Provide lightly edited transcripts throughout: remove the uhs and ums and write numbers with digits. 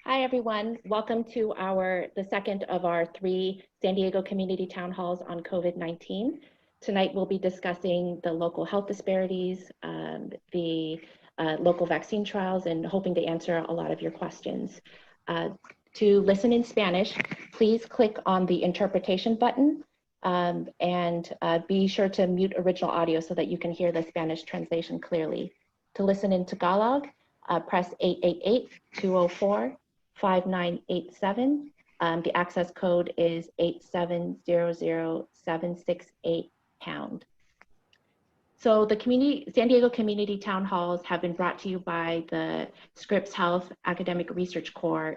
Hi, everyone. Welcome to the second of our 3 San Diego community town halls on COVID-19. Tonight, we'll be discussing the local health disparities, the local vaccine trials, and hoping to answer a lot of your questions. To listen in Spanish, please click on the interpretation button and be sure to mute original audio so that you can hear the Spanish translation clearly. To listen in Tagalog, press 888-204-5987. The access code is 8700768#. So the San Diego Community Town Halls have been brought to you by the Scripps Health Academic Research Corps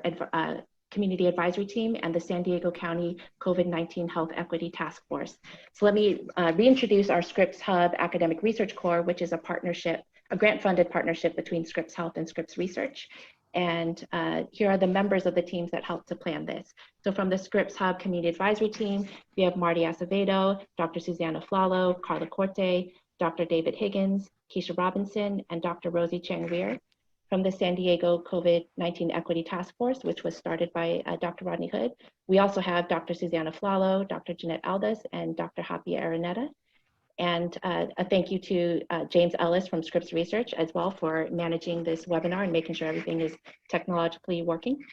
Community Advisory Team and the San Diego County COVID-19 Health Equity Task Force. So let me reintroduce our Scripps Hub Academic Research Corps, which is a grant-funded partnership between Scripps Health and Scripps Research. And here are the members of the teams that helped to plan this. So from the Scripps Hub Community Advisory Team, we have Marty Acevedo, Dr. Susanna Flalo, Carla Corte, Dr. David Higgins, Keisha Robinson, and Dr. Rosie Chang-Weir. From the San Diego COVID-19 Equity Task Force, which was started by Dr. Rodney Hood, we also have Dr. Susanna Flalo, Dr. Jeannette Aldous, and Dr. Happy Araneta. And a thank you to James Ellis from Scripps Research as well for managing this webinar and making sure everything is technologically working.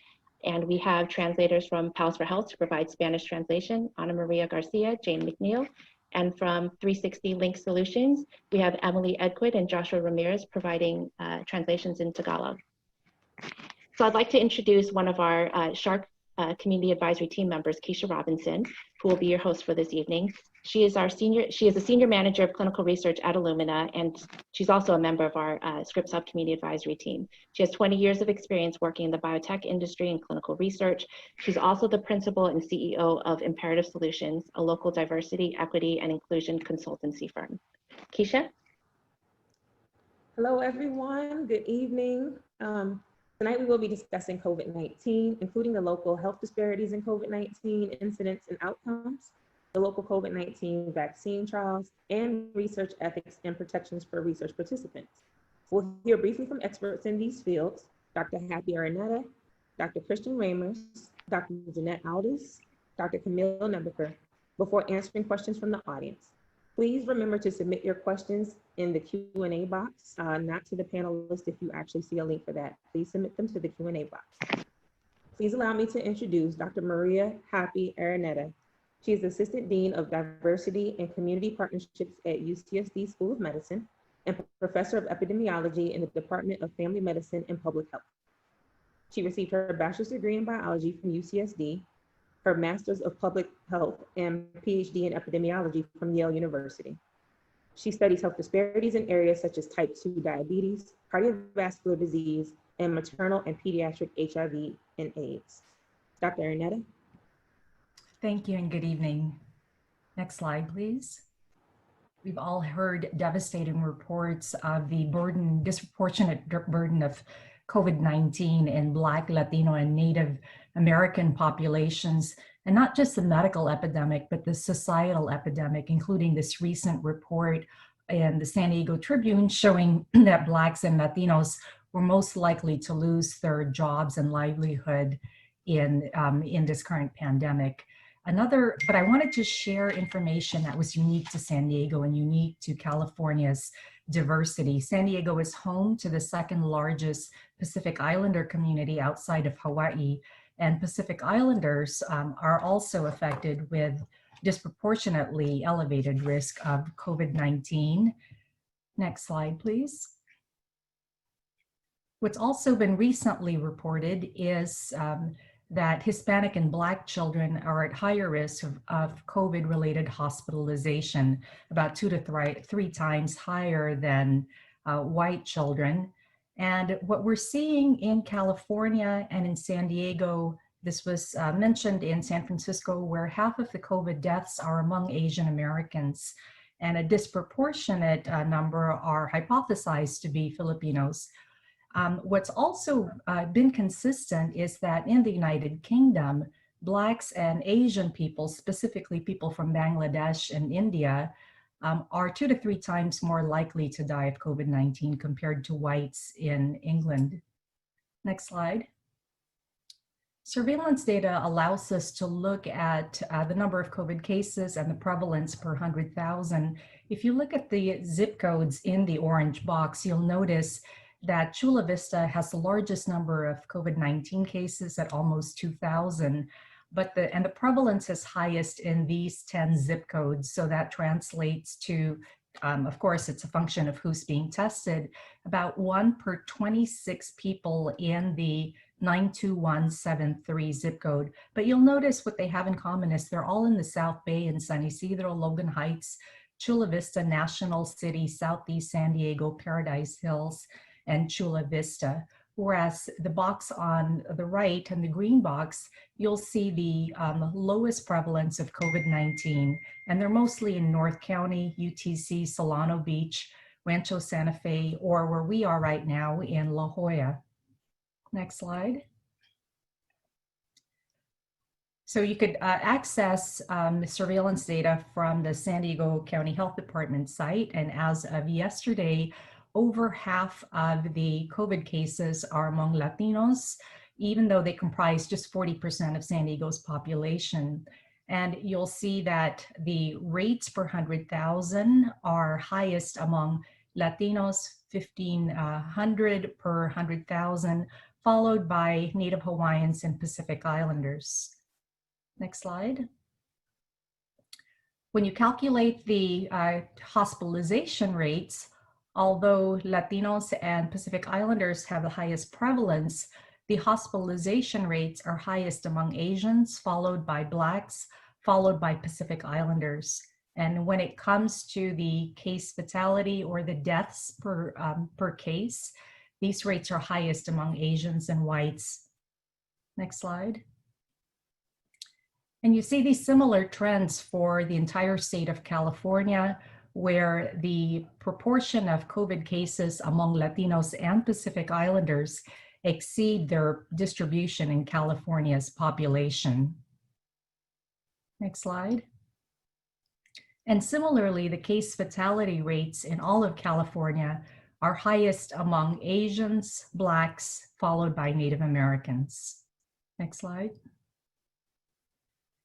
And we have translators from Pals for Health to provide Spanish translation, Ana Maria Garcia, Jane McNeil. And from 360 Link Solutions, we have Emily Edquid and Joshua Ramirez providing translations in Tagalog. So I'd like to introduce one of our SHARC Community Advisory Team members, Keisha Robinson, who will be your host for this evening. She is a senior manager of clinical research at Illumina, and she's also a member of our Scripps Hub Community Advisory Team. She has 20 years of experience working in the biotech industry and clinical research. She's also the principal and CEO of Imperative Solutions, a local diversity, equity, and inclusion consultancy firm. Keisha? Hello, everyone. Good evening. Tonight we will be discussing COVID-19, including the local health disparities in COVID-19 incidents and outcomes, the local COVID-19 vaccine trials, and research ethics and protections for research participants. We'll hear briefly from experts in these fields, Dr. Happy Araneta, Dr. Christian Ramers, Dr. Jeannette Aldous, Dr. Camille Nebeker, before answering questions from the audience. Please remember to submit your questions in the Q&A box, not to the panelists if you actually see a link for that. Please submit them to the Q&A box. Please allow me to introduce Dr. Maria Happy Araneta. She is Assistant Dean of Diversity and Community Partnerships at UCSD School of Medicine and Professor of Epidemiology in the Department of Family Medicine and Public Health. She received her bachelor's degree in biology from UCSD, her master's of public health and PhD in epidemiology from Yale University. She studies health disparities in areas such as type 2 diabetes, cardiovascular disease, and maternal and pediatric HIV and AIDS. Dr. Araneta? Thank you and good evening. Next slide, please. We've all heard devastating reports of the disproportionate burden of COVID-19 in Black, Latino, and Native American populations, and not just the medical epidemic, but the societal epidemic, including this recent report in the San Diego Tribune showing that Blacks and Latinos were most likely to lose their jobs and livelihood in this current pandemic. But I wanted to share information that was unique to San Diego and unique to California's diversity. San Diego is home to the second largest Pacific Islander community outside of Hawaii, and Pacific Islanders are also affected with disproportionately elevated risk of COVID-19. Next slide, please. What's also been recently reported is that Hispanic and Black children are at higher risk of COVID-related hospitalization, about 2 to 3 times higher than white children. And what we're seeing in California and in San Diego, this was mentioned in San Francisco, where half of the COVID deaths are among Asian Americans, and a disproportionate number are hypothesized to be Filipinos. What's also been consistent is that in the United Kingdom, Blacks and Asian people, specifically people from Bangladesh and India, are 2 to 3 times more likely to die of COVID-19 compared to whites in England. Next slide. Surveillance data allows us to look at the number of COVID cases and the prevalence per 100,000. If you look at the zip codes in the orange box, you'll notice that Chula Vista has the largest number of COVID-19 cases at almost 2,000, but the prevalence is highest in these 10 zip codes. So that translates to, of course, it's a function of who's being tested, about 1 per 26 people in the 92173 zip code. But you'll notice what they have in common is they're all in the South Bay and San Ysidro, Logan Heights, Chula Vista, National City, Southeast San Diego, Paradise Hills, and Chula Vista. Whereas the box on the right and the green box, you'll see the lowest prevalence of COVID-19, and they're mostly in North County, UTC, Solano Beach, Rancho Santa Fe, or where we are right now in La Jolla. Next slide. So you could access surveillance data from the San Diego County Health Department site, and as of yesterday, over half of the COVID cases are among Latinos, even though they comprise just 40% of San Diego's population. And you'll see that the rates per 100,000 are highest among Latinos, 1,500 per 100,000, followed by Native Hawaiians and Pacific Islanders. Next slide. When you calculate the hospitalization rates, although Latinos and Pacific Islanders have the highest prevalence, the hospitalization rates are highest among Asians, followed by Blacks, followed by Pacific Islanders. And when it comes to the case fatality or the deaths per case, these rates are highest among Asians and whites. Next slide. And you see these similar trends for the entire state of California, where the proportion of COVID cases among Latinos and Pacific Islanders exceed their distribution in California's population. Next slide. And similarly, the case fatality rates in all of California are highest among Asians, Blacks, followed by Native Americans. Next slide.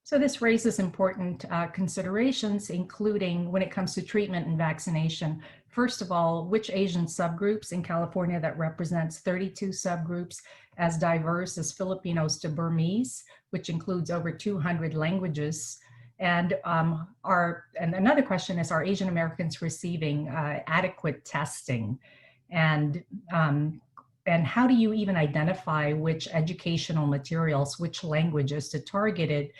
So this raises important considerations, including when it comes to treatment and vaccination. First of all, which Asian subgroups in California that represents 32 subgroups as diverse as Filipinos to Burmese, which includes over 200 languages. And another question is, are Asian Americans receiving adequate testing? And how do you even identify which educational materials, which languages to target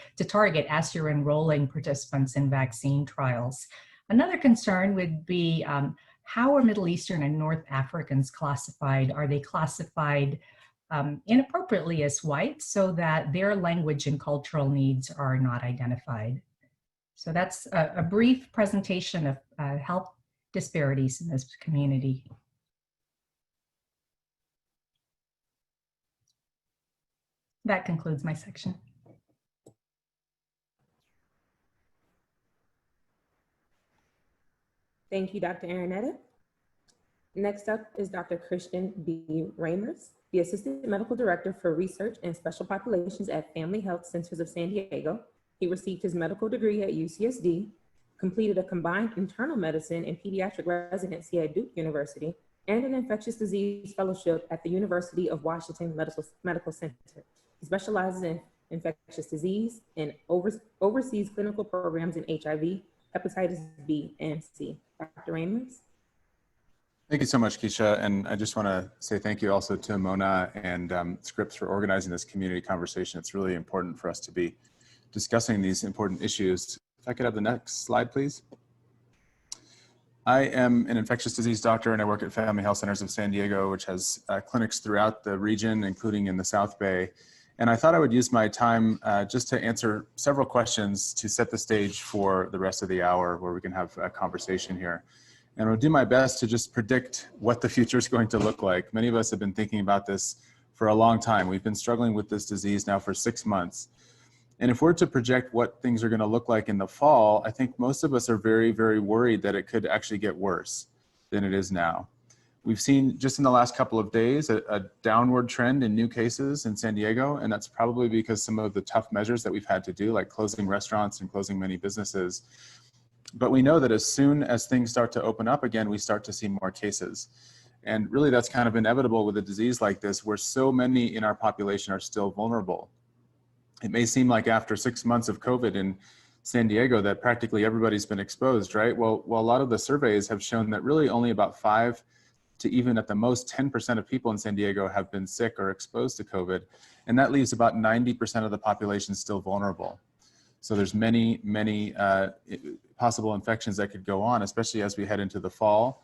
as you're enrolling participants in vaccine trials? Another concern would be how are Middle Eastern and North Africans classified? Are they classified inappropriately as white so that their language and cultural needs are not identified? So that's a brief presentation of health disparities in this community. That concludes my section. Thank you, Dr. Araneta. Next up is Dr. Christian B. Ramers, the Assistant Medical Director for Research and Special Populations at Family Health Centers of San Diego. He received his medical degree at UCSD, completed a combined internal medicine and pediatric residency at Duke University, and an infectious disease fellowship at the University of Washington Medical Center. He specializes in infectious disease and oversees clinical programs in HIV, hepatitis B and C. Dr. Ramers. Thank you so much, Keisha. And I just want to say thank you also to Mona and Scripps for organizing this community conversation. It's really important for us to be discussing these important issues. If I could have the next slide, please. I am an infectious disease doctor and I work at Family Health Centers of San Diego, which has clinics throughout the region, including in the South Bay. And I thought I would use my time just to answer several questions to set the stage for the rest of the hour where we can have a conversation here. And I'll do my best to just predict what the future is going to look like. Many of us have been thinking about this for a long time. We've been struggling with this disease now for 6 months. And if we're to project what things are going to look like in the fall, I think most of us are very, very worried that it could actually get worse than it is now. We've seen just in the last couple of days a downward trend in new cases in San Diego, and that's probably because some of the tough measures that we've had to do, like closing restaurants and closing many businesses. But we know that as soon as things start to open up again, we start to see more cases. And really that's kind of inevitable with a disease like this, where so many in our population are still vulnerable. It may seem like after 6 months of COVID in San Diego that practically everybody's been exposed, right? Well, a lot of the surveys have shown that really only about 5 to even at the most 10% of people in San Diego have been sick or exposed to COVID. And that leaves about 90% of the population still vulnerable. So there's many possible infections that could go on, especially as we head into the fall.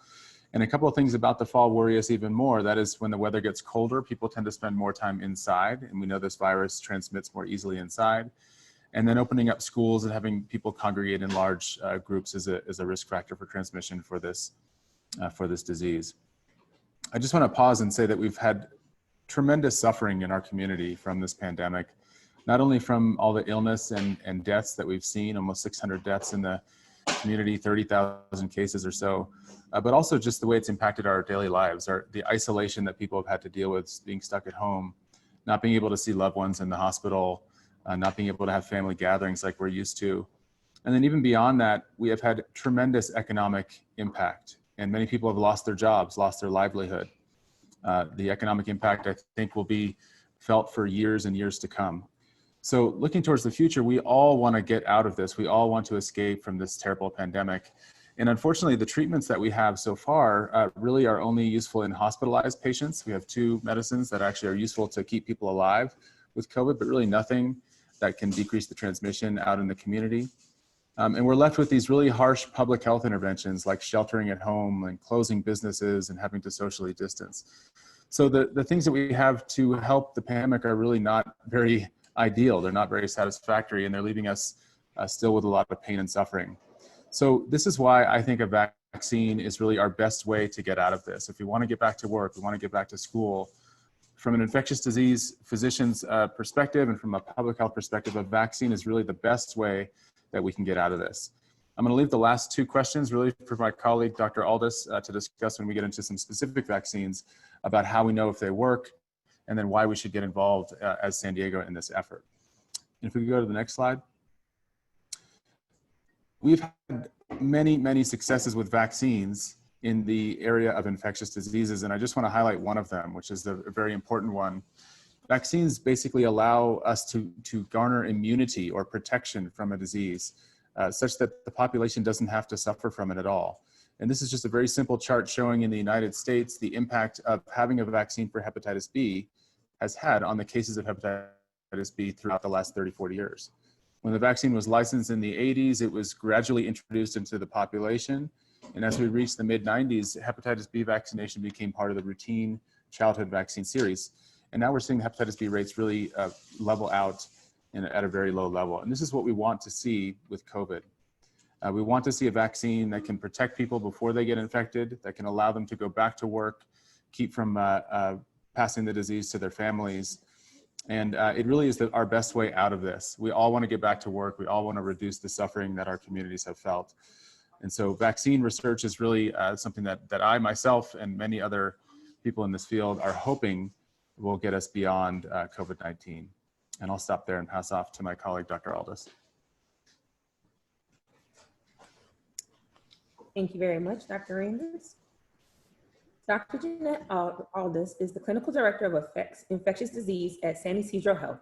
And a couple of things about the fall worry us even more. That is, when the weather gets colder, people tend to spend more time inside. And we know this virus transmits more easily inside. And then opening up schools and having people congregate in large groups is a risk factor for transmission for this disease. I just want to pause and say that we've had tremendous suffering in our community from this pandemic, not only from all the illness and deaths that we've seen, almost 600 deaths in the community, 30,000 cases or so, but also just the way it's impacted our daily lives, the isolation that people have had to deal with, being stuck at home, not being able to see loved ones in the hospital, not being able to have family gatherings like we're used to. And then even beyond that, we have had tremendous economic impact, and many people have lost their jobs, lost their livelihood. The economic impact, I think, will be felt for years and years to come. So looking towards the future, we all want to get out of this. We all want to escape from this terrible pandemic. And unfortunately, the treatments that we have so far really are only useful in hospitalized patients. We have 2 medicines that actually are useful to keep people alive with COVID, but really nothing that can decrease the transmission out in the community. And we're left with these really harsh public health interventions like sheltering at home and closing businesses and having to socially distance. So the things that we have to help the pandemic are really not very ideal. They're not very satisfactory, and they're leaving us still with a lot of pain and suffering. So this is why I think a vaccine is really our best way to get out of this. If we want to get back to work, we want to get back to school, from an infectious disease physician's perspective and from a public health perspective, a vaccine is really the best way that we can get out of this. I'm going to leave the last 2 questions really for my colleague, Dr. Aldous, to discuss when we get into some specific vaccines about how we know if they work, and then why we should get involved as San Diego in this effort. And if we could go to the next slide. We've had many successes with vaccines in the area of infectious diseases, and I just want to highlight one of them, which is a very important one. Vaccines basically allow us to garner immunity or protection from a disease such that the population doesn't have to suffer from it at all. And this is just a very simple chart showing in the United States the impact of having a vaccine for hepatitis B has had on the cases of hepatitis B throughout the last 30, 40 years. When the vaccine was licensed in the 80s, it was gradually introduced into the population. And as we reached the mid-90s, hepatitis B vaccination became part of the routine childhood vaccine series. And now we're seeing hepatitis B rates really level out at a very low level. And this is what we want to see with COVID. We want to see a vaccine that can protect people before they get infected, that can allow them to go back to work, keep from passing the disease to their families. And it really is our best way out of this. We all want to get back to work. We all want to reduce the suffering that our communities have felt. And so vaccine research is really something that I myself and many other people in this field are hoping will get us beyond COVID-19. And I'll stop there and pass off to my colleague, Dr. Aldous. Thank you very much, Dr. Randers. Dr. Jeannette Aldous is the Clinical Director of Infectious Disease at San Ysidro Health.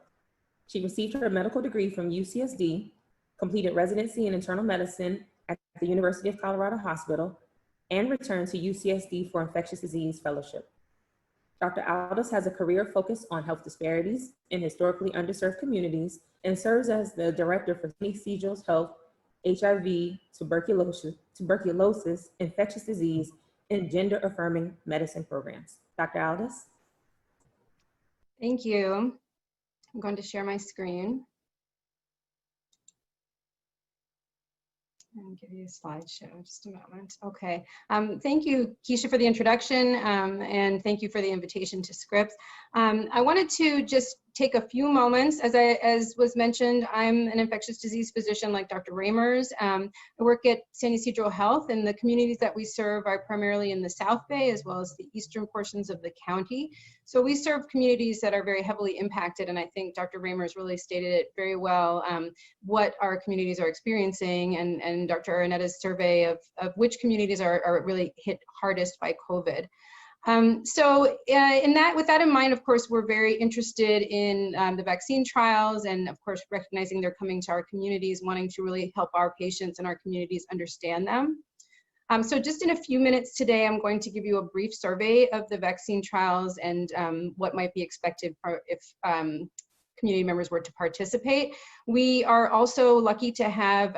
She received her medical degree from UCSD, completed residency in internal medicine at the University of Colorado Hospital, and returned to UCSD for infectious disease fellowship. Dr. Aldous has a career focus on health disparities in historically underserved communities and serves as the director for San Ysidro Health, HIV, tuberculosis, infectious disease, and gender-affirming medicine programs. Dr. Aldous? Thank you. I'm going to share my screen and give you a slideshow, just a moment. Okay, thank you, Keisha, for the introduction, and thank you for the invitation to Scripps. I wanted to just take a few moments. As was mentioned, I'm an infectious disease physician like Dr. Ramers. I work at San Ysidro Health, and the communities that we serve are primarily in the South Bay as well as the eastern portions of the county. So we serve communities that are very heavily impacted, and I think Dr. Ramers really stated it very well, what our communities are experiencing, and Dr. Araneta's survey of which communities are really hit hardest by COVID. With that in mind, of course, we're very interested in the vaccine trials, and of course, recognizing they're coming to our communities, wanting to really help our patients and our communities understand them. So just in a few minutes today, I'm going to give you a brief survey of the vaccine trials and what might be expected if community members were to participate. We are also lucky to have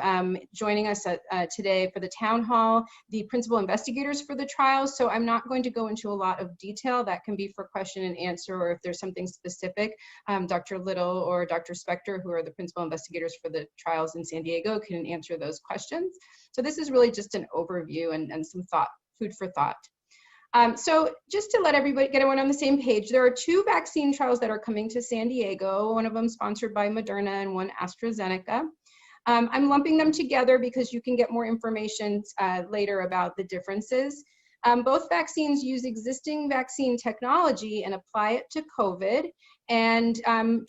joining us today for the town hall, the principal investigators for the trials. So I'm not going to go into a lot of detail. That can be for question and answer, or if there's something specific, Dr. Little or Dr. Spector, who are the principal investigators for the trials in San Diego, can answer those questions. So this is really just an overview and some food for thought. So just to let everybody get everyone on the same page, there are 2 vaccine trials that are coming to San Diego, one of them sponsored by Moderna and one AstraZeneca. I'm lumping them together because you can get more information later about the differences. Both vaccines use existing vaccine technology and apply it to COVID and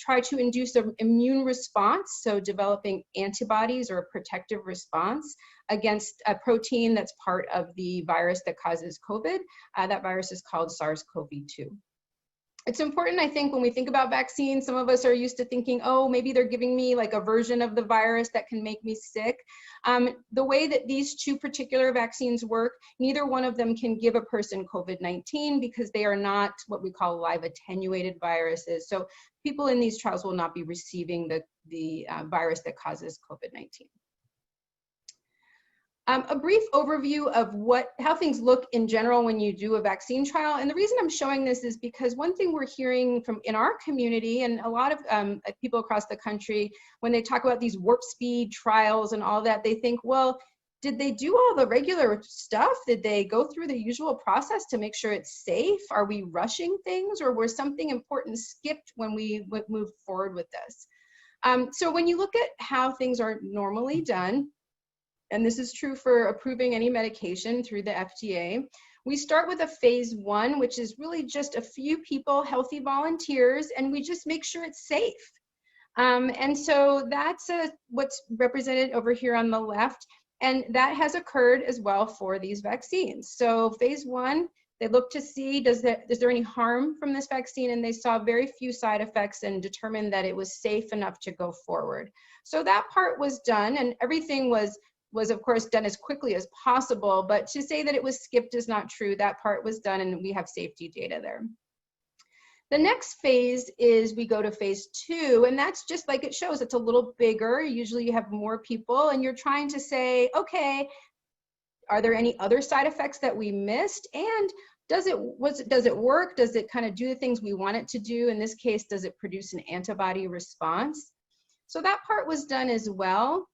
try to induce an immune response, so developing antibodies or a protective response against a protein that's part of the virus that causes COVID. That virus is called SARS-CoV-2. It's important, I think, when we think about vaccines, some of us are used to thinking, oh, maybe they're giving me like a version of the virus that can make me sick. The way that these 2 particular vaccines work, neither one of them can give a person COVID-19 because they are not what we call live attenuated viruses. So people in these trials will not be receiving the virus that causes COVID-19. A brief overview of how things look in general when you do a vaccine trial. And the reason I'm showing this is because one thing we're hearing from in our community and a lot of people across the country, when they talk about these warp speed trials and all that, they think, well, did they do all the regular stuff? Did they go through the usual process to make sure it's safe? Are we rushing things, or was something important skipped when we moved forward with this? So when you look at how things are normally done, and this is true for approving any medication through the FDA, we start with a phase 1, which is really just a few people, healthy volunteers, and we just make sure it's safe. And so that's what's represented over here on the left, and that has occurred as well for these vaccines. So phase 1, they looked to see, is there any harm from this vaccine? And they saw very few side effects and determined that it was safe enough to go forward. So that part was done, and everything was of course done as quickly as possible, but to say that it was skipped is not true. That part was done and we have safety data there. The next phase is we go to phase 2, and that's just like it shows, it's a little bigger. Usually you have more people and you're trying to say, okay, are there any other side effects that we missed? And does it work? Does it kind of do the things we want it to do? In this case, does it produce an antibody response? So that part was done as well.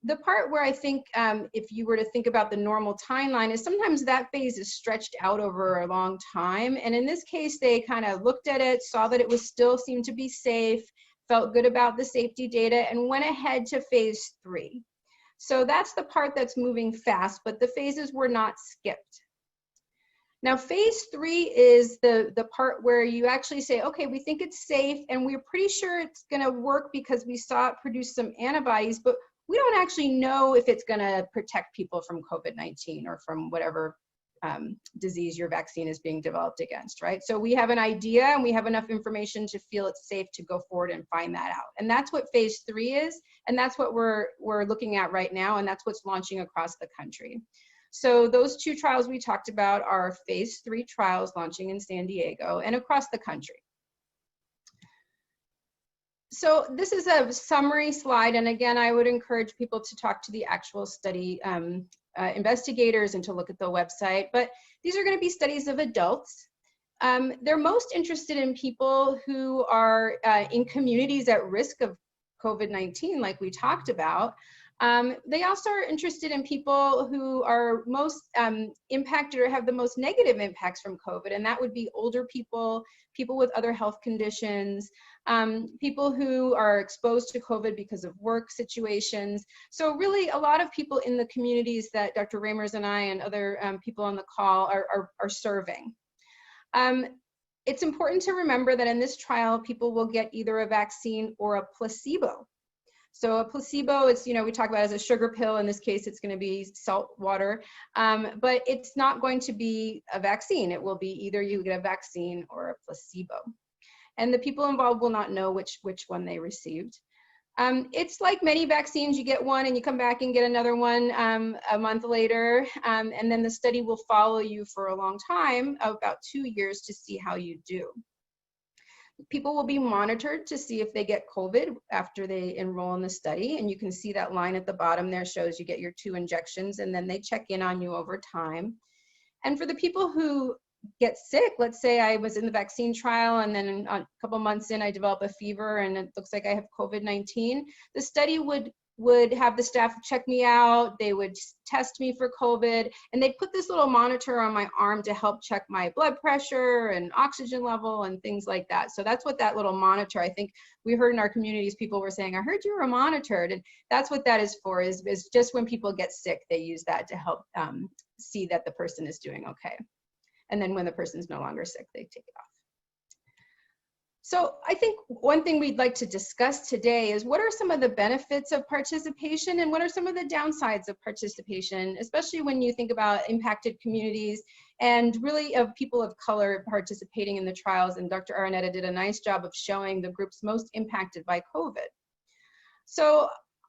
The part where I think if you were to think about the normal timeline is sometimes that phase is stretched out over a long time. And in this case, they kind of looked at it, saw that it was still seemed to be safe, felt good about the safety data, and went ahead to phase 3. So that's the part that's moving fast, but the phases were not skipped. Now, phase 3 is the part where you actually say, okay, we think it's safe and we're pretty sure it's gonna work because we saw it produce some antibodies, but we don't actually know if it's gonna protect people from COVID-19 or from whatever disease your vaccine is being developed against, right? So we have an idea and we have enough information to feel it's safe to go forward and find that out. And that's what phase 3 is, and that's what we're looking at right now, and that's what's launching across the country. So those 2 trials we talked about are phase 3 trials launching in San Diego and across the country. So this is a summary slide, and again, I would encourage people to talk to the actual study investigators and to look at the website, but these are going to be studies of adults. They're most interested in people who are in communities at risk of COVID-19, like we talked about. They also are interested in people who are most impacted or have the most negative impacts from COVID, and that would be older people, people with other health conditions, people who are exposed to COVID because of work situations. So really a lot of people in the communities that Dr. Ramers and I and other people on the call are serving. It's important to remember that in this trial, people will get either a vaccine or a placebo. So a placebo, it's, you know, we talk about it as a sugar pill. In this case, it's going to be salt water, but it's not going to be a vaccine. It will be either you get a vaccine or a placebo. And the people involved will not know which one they received. It's like many vaccines, you get one and you come back and get another one a month later, and then the study will follow you for a long time, about 2 years, to see how you do. People will be monitored to see if they get COVID after they enroll in the study. And you can see that line at the bottom there shows you get your 2 injections, and then they check in on you over time. And for the people who get sick, let's say I was in the vaccine trial and then a couple months in I develop a fever and it looks like I have COVID-19, the study would have the staff check me out, they would test me for COVID, and they put this little monitor on my arm to help check my blood pressure and oxygen level and things like that. So that's what that little monitor, I think we heard in our communities, people were saying, I heard you were monitored, and that's what that is for, is just when people get sick, they use that to help see that the person is doing okay. And then when the person's no longer sick, they take it off. So I think one thing we'd like to discuss today is what are some of the benefits of participation and what are some of the downsides of participation, especially when you think about impacted communities and really of people of color participating in the trials. And Dr. Araneta did a nice job of showing the groups most impacted by COVID. So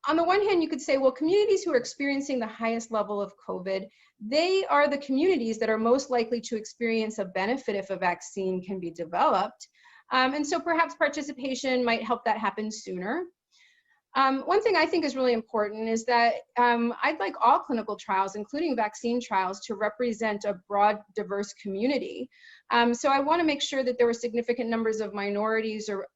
on the one hand, you could say, well, communities who are experiencing the highest level of COVID, they are the communities that are most likely to experience a benefit if a vaccine can be developed. And so perhaps participation might help that happen sooner. One thing I think is really important is that I'd like all clinical trials, including vaccine trials, to represent a broad, diverse community. So I want to make sure that there were significant numbers of minorities or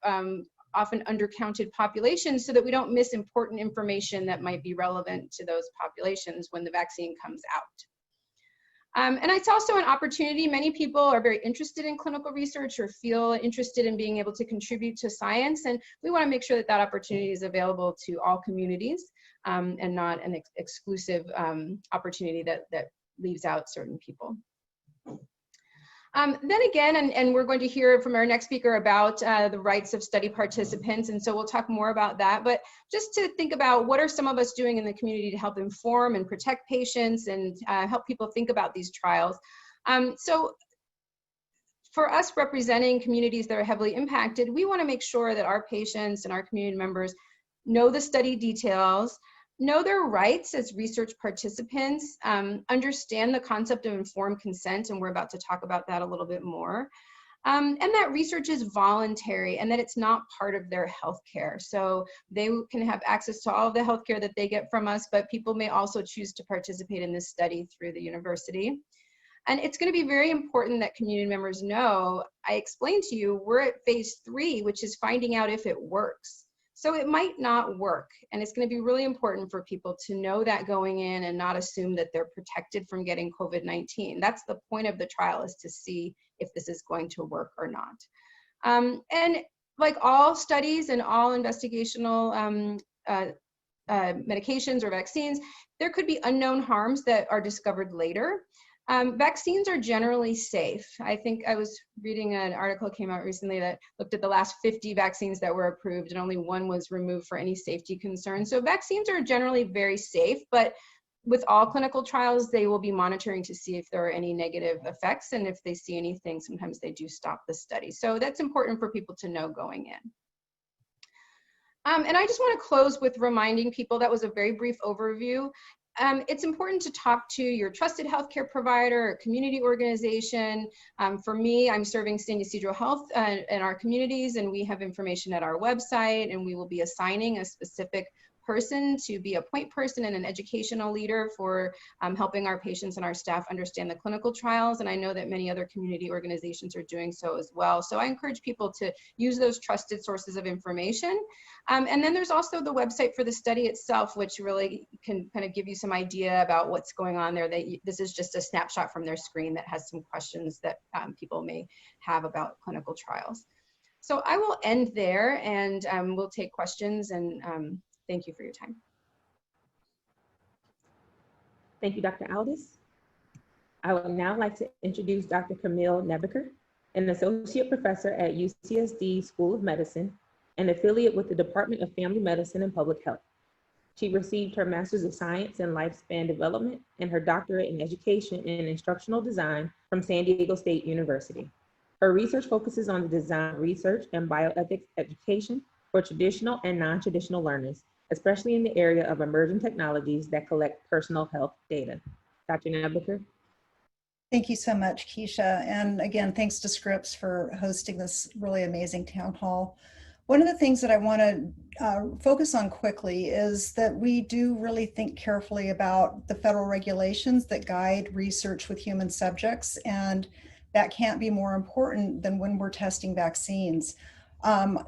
often undercounted populations so that we don't miss important information that might be relevant to those populations when the vaccine comes out. And it's also an opportunity. Many people are very interested in clinical research or feel interested in being able to contribute to science. And we want to make sure that that opportunity is available to all communities and not an exclusive opportunity that leaves out certain people. Then again, and we're going to hear from our next speaker about the rights of study participants, and so we'll talk more about that. But just to think about what are some of us doing in the community to help inform and protect patients and help people think about these trials. So for us representing communities that are heavily impacted, we want to make sure that our patients and our community members know the study details, know their rights as research participants, understand the concept of informed consent, and we're about to talk about that a little bit more, and that research is voluntary and that it's not part of their healthcare. So they can have access to all of the healthcare that they get from us, but people may also choose to participate in this study through the university. And it's going to be very important that community members know, I explained to you, we're at phase 3, which is finding out if it works. So it might not work, and it's going to be really important for people to know that going in and not assume that they're protected from getting COVID-19. That's the point of the trial, is to see if this is going to work or not. And like all studies and all investigational medications or vaccines, there could be unknown harms that are discovered later. Vaccines are generally safe. I think I was reading an article came out recently that looked at the last 50 vaccines that were approved and only 1 was removed for any safety concerns. So vaccines are generally very safe, but with all clinical trials, they will be monitoring to see if there are any negative effects. And if they see anything, sometimes they do stop the study. So that's important for people to know going in. And I just want to close with reminding people, that was a very brief overview. It's important to talk to your trusted healthcare provider or community organization. For me, I'm serving San Ysidro Health in our communities, and we have information at our website, and we will be assigning a specific person to be a point person and an educational leader for helping our patients and our staff understand the clinical trials. And I know that many other community organizations are doing so as well. So I encourage people to use those trusted sources of information. And then there's also the website for the study itself, which really can kind of give you some idea about what's going on there. This is just a snapshot from their screen that has some questions that people may have about clinical trials. So I will end there, and we'll take questions, and thank you for your time. Thank you, Dr. Aldous. I would now like to introduce Dr. Camille Nebeker, an associate professor at UCSD School of Medicine, an affiliate with the Department of Family Medicine and Public Health. She received her Master's of Science in Lifespan Development and her doctorate in Education and Instructional Design from San Diego State University. Her research focuses on the design, research, and bioethics education for traditional and non-traditional learners, especially in the area of emerging technologies that collect personal health data. Dr. Nebeker. Thank you so much, Keisha. And again, thanks to Scripps for hosting this really amazing town hall. One of the things that I want to focus on quickly is that we do really think carefully about the federal regulations that guide research with human subjects, and that can't be more important than when we're testing vaccines.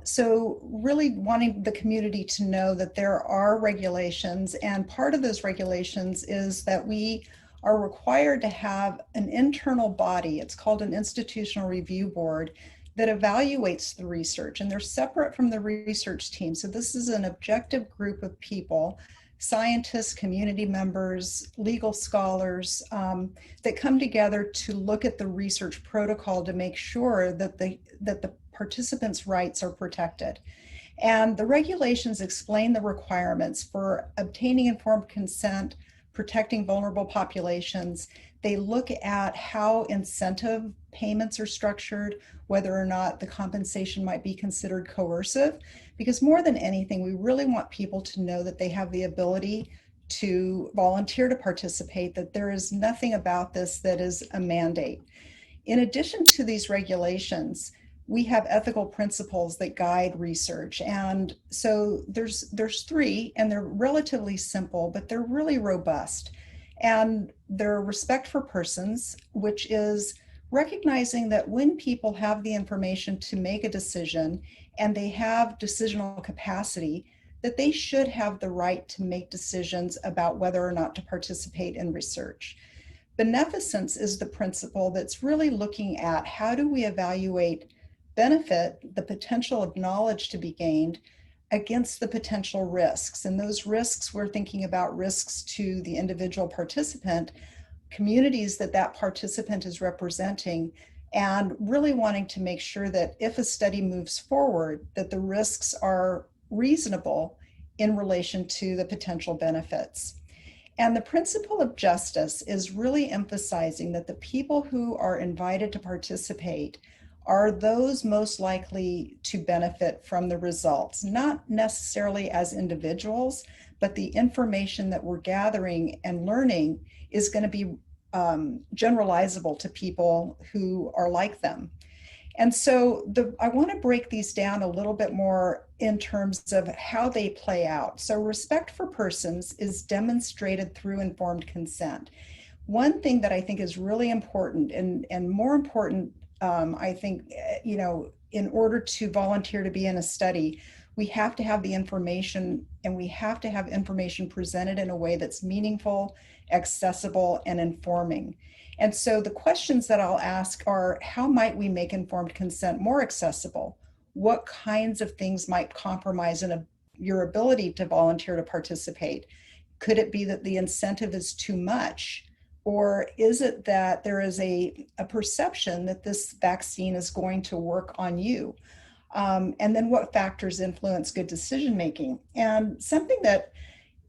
So really wanting the community to know that there are regulations, and part of those regulations is that we are required to have an internal body. It's called an institutional review board that evaluates the research, and they're separate from the research team. So this is an objective group of people, scientists, community members, legal scholars, that come together to look at the research protocol to make sure that the participants' rights are protected. And the regulations explain the requirements for obtaining informed consent, protecting vulnerable populations. They look at how incentive payments are structured, whether or not the compensation might be considered coercive, because more than anything, we really want people to know that they have the ability to volunteer to participate, that there is nothing about this that is a mandate. In addition to these regulations, we have ethical principles that guide research. And so there's three, and they're relatively simple, but they're really robust. And they're respect for persons, which is recognizing that when people have the information to make a decision and they have decisional capacity, that they should have the right to make decisions about whether or not to participate in research. Beneficence is the principle that's really looking at how do we evaluate benefit, the potential of knowledge to be gained, against the potential risks. And those risks, we're thinking about risks to the individual participant, communities that participant is representing, and really wanting to make sure that if a study moves forward, that the risks are reasonable in relation to the potential benefits. And the principle of justice is really emphasizing that the people who are invited to participate are those most likely to benefit from the results, not necessarily as individuals, but the information that we're gathering and learning is going to be generalizable to people who are like them. And so I want to break these down a little bit more in terms of how they play out. So respect for persons is demonstrated through informed consent. One thing that I think is really important and more important, I think, in order to volunteer to be in a study, we have to have the information, and we have to have information presented in a way that's meaningful, accessible, and informing. And so the questions that I'll ask are, how might we make informed consent more accessible? What kinds of things might compromise your ability to volunteer to participate? Could it be that the incentive is too much? Or is it that there is a perception that this vaccine is going to work on you? And then what factors influence good decision-making? And something that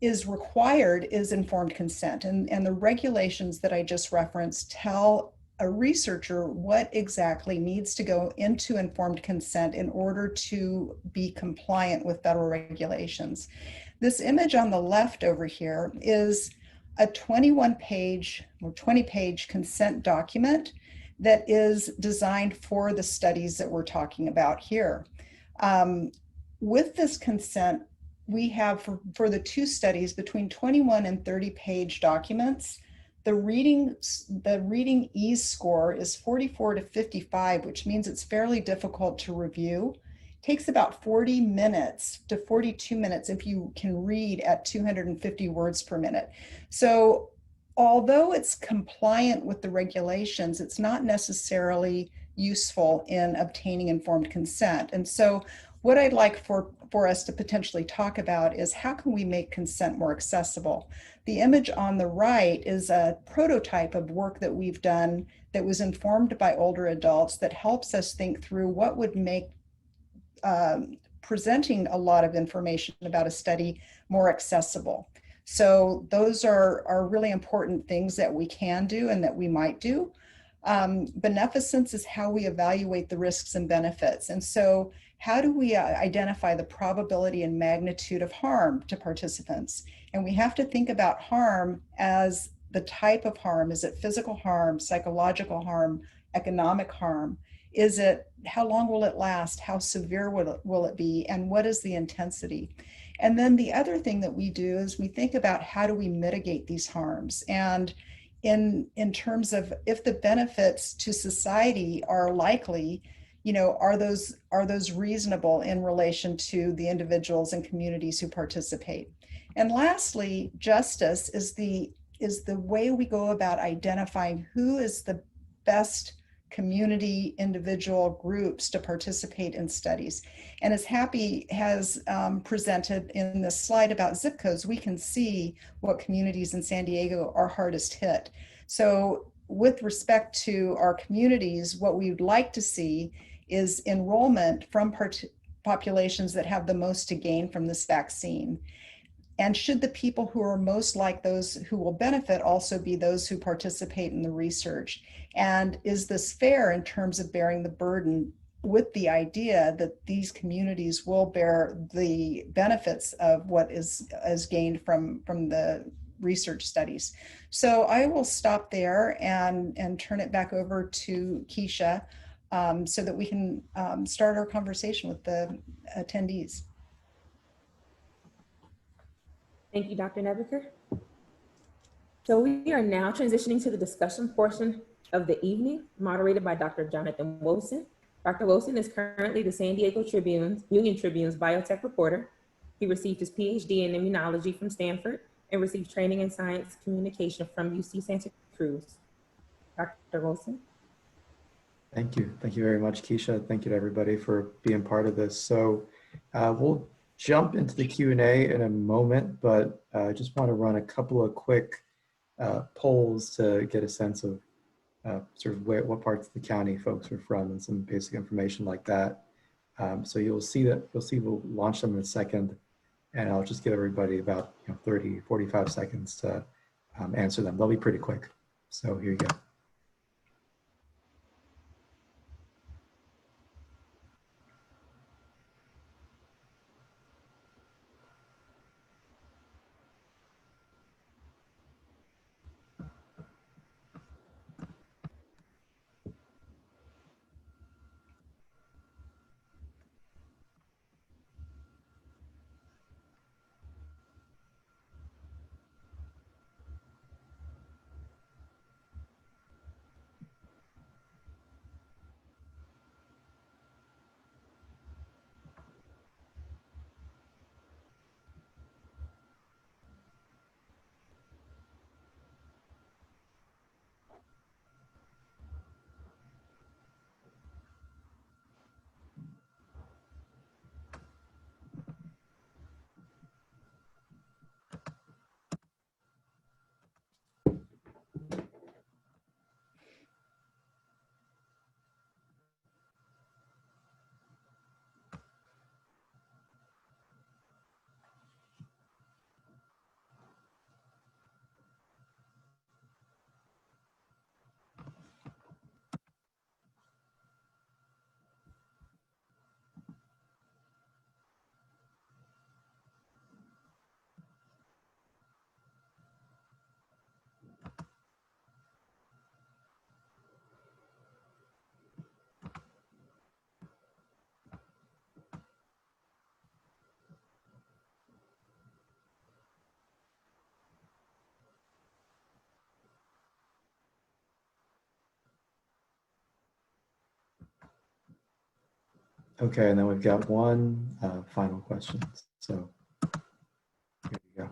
is required is informed consent. And the regulations that I just referenced tell a researcher what exactly needs to go into informed consent in order to be compliant with federal regulations. This image on the left over here is a 21-page or 20-page consent document that is designed for the studies that we're talking about here. With this consent, we have for the two studies between 21 and 30-page documents. The reading ease score is 44 to 55, which means it's fairly difficult to review. It takes about 40 minutes to 42 minutes if you can read at 250 words per minute. So although it's compliant with the regulations, it's not necessarily useful in obtaining informed consent. And so what I'd like for us to potentially talk about is how can we make consent more accessible? The image on the right is a prototype of work that we've done that was informed by older adults that helps us think through what would make presenting a lot of information about a study more accessible. So those are really important things that we can do and that we might do. Beneficence is how we evaluate the risks and benefits. And so how do we identify the probability and magnitude of harm to participants? And we have to think about harm as the type of harm. Is it physical harm, psychological harm, economic harm? Is it, how long will it last? How severe will it be? And what is the intensity? And then the other thing that we do is we think about how do we mitigate these harms? And in terms of if the benefits to society are likely, you know, are those reasonable in relation to the individuals and communities who participate? And lastly, justice is the way we go about identifying who is the best community, individual groups to participate in studies. And as Happy has presented in this slide about zip codes, we can see what communities in San Diego are hardest hit. So with respect to our communities, what we would like to see is enrollment from populations that have the most to gain from this vaccine. And should the people who are most like those who will benefit also be those who participate in the research? And is this fair in terms of bearing the burden with the idea that these communities will bear the benefits of what is gained from the research studies? So I will stop there and turn it back over to Keisha so that we can start our conversation with the attendees. Thank you, Dr. Nebeker. So we are now transitioning to the discussion portion of the evening, moderated by Dr. Jonathan Wosen. Dr. Wosen is currently the San Diego Union Tribune's biotech reporter. He received his PhD in immunology from Stanford and received training in science communication from UC Santa Cruz. Dr. Wosen. Thank you. Thank you very much, Keisha. Thank you to everybody for being part of this. So we'll jump into the Q&A in a moment, but I just want to run a couple of quick polls to get a sense of sort of what parts of the county folks are from and some basic information like that. So we'll launch them in a second, and I'll just give everybody about 30, 45 seconds to answer them. They'll be pretty quick. So here you go. Okay, and then we've got one final question. So here you go.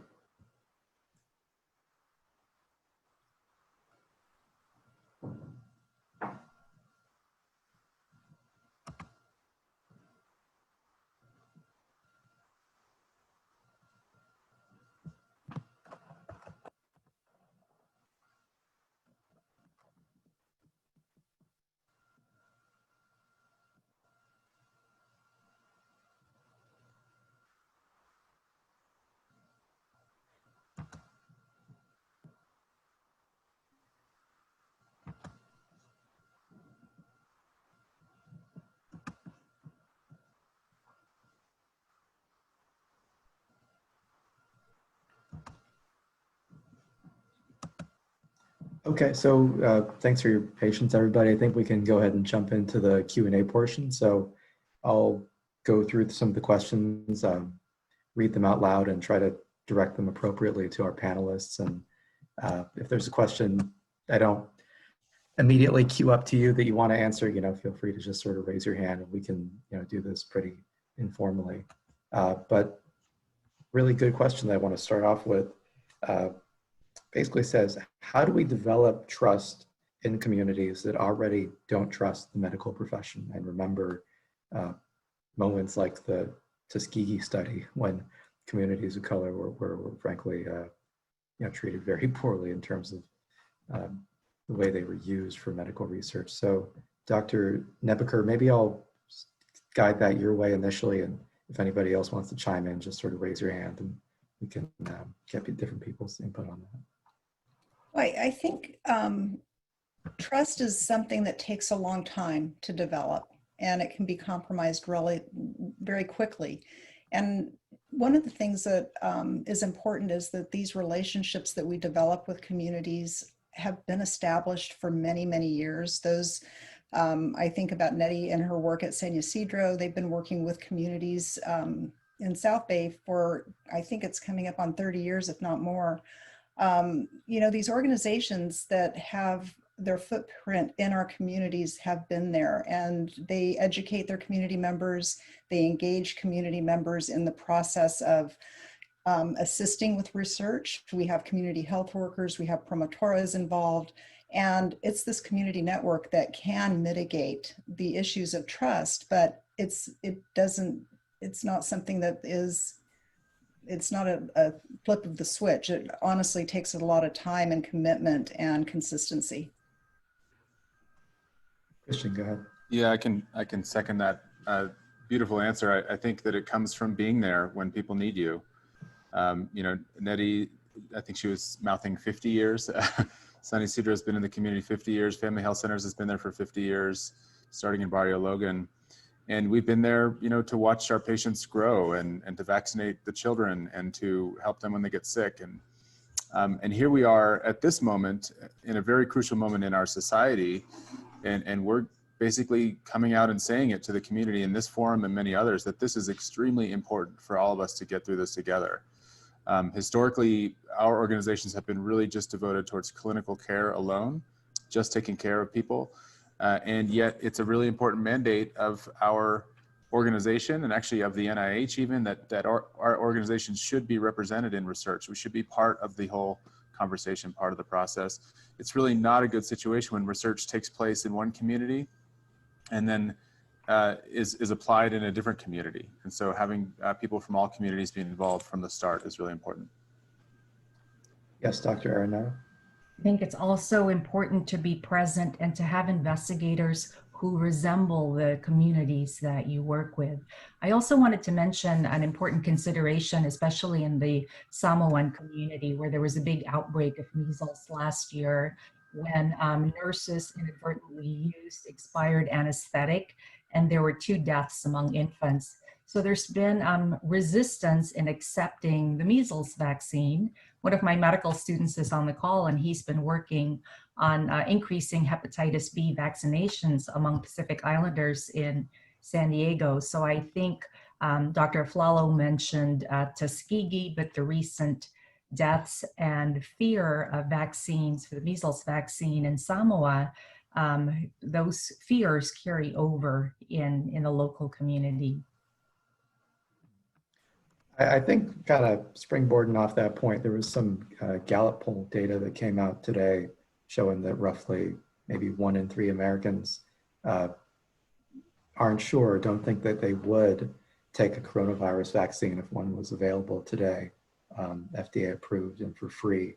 Okay, so thanks for your patience, everybody. I think we can go ahead and jump into the Q&A portion. So I'll go through some of the questions, read them out loud, and try to direct them appropriately to our panelists. And if there's a question I don't immediately queue up to you that you want to answer, feel free to just sort of raise your hand, and we can do this pretty informally. But really good question that I want to start off with. Basically says, how do we develop trust in communities that already don't trust the medical profession? And remember moments like the Tuskegee study, when communities of color were frankly treated very poorly in terms of the way they were used for medical research. So Dr. Nebeker, maybe I'll guide that your way initially, and if anybody else wants to chime in, just sort of raise your hand and we can get different people's input on that. I think trust is something that takes a long time to develop, and it can be compromised really very quickly. And one of the things that is important is that these relationships that we develop with communities have been established for many, many years. Those, I think about Nettie and her work at San Ysidro. They've been working with communities in South Bay for, I think it's coming up on 30 years, if not more. These organizations that have their footprint in our communities have been there, and they educate their community members. They engage community members in the process of assisting with research. We have community health workers, we have promotoras involved, and it's this community network that can mitigate the issues of trust, but it's not something that is, it's not a flip of the switch. It honestly takes a lot of time and commitment and consistency. Christian, go ahead. Yeah, I can second that beautiful answer. I think that it comes from being there when people need you. Nettie, I think she was mouthing 50 years. San Ysidro has been in the community 50 years. Family Health Centers has been there for 50 years, starting in Barrio Logan. And we've been there, to watch our patients grow and to vaccinate the children and to help them when they get sick. And here we are at this moment, in a very crucial moment in our society. And we're basically coming out and saying it to the community in this forum and many others, that this is extremely important for all of us to get through this together. Historically, our organizations have been really just devoted towards clinical care alone, just taking care of people. And yet it's a really important mandate of our organization, and actually of the NIH even, that our organization should be represented in research. We should be part of the whole conversation, part of the process. It's really not a good situation when research takes place in one community and then is applied in a different community. And so having people from all communities being involved from the start is really important. Yes, Dr. Araneta. I think it's also important to be present and to have investigators who resemble the communities that you work with. I also wanted to mention an important consideration, especially in the Samoan community, where there was a big outbreak of measles last year when nurses inadvertently used expired anesthetic, and there were 2 deaths among infants. So there's been resistance in accepting the measles vaccine. One of my medical students is on the call, and he's been working on increasing hepatitis B vaccinations among Pacific Islanders in San Diego. So I think Dr. Aflalo mentioned Tuskegee, but the recent deaths and fear of vaccines for the measles vaccine in Samoa those fears carry over in the local community. I think kind of springboarding off that point, there was some Gallup poll data that came out today showing that roughly maybe 1 in 3 Americans aren't sure, don't think that they would take a coronavirus vaccine if one was available today, FDA approved and for free.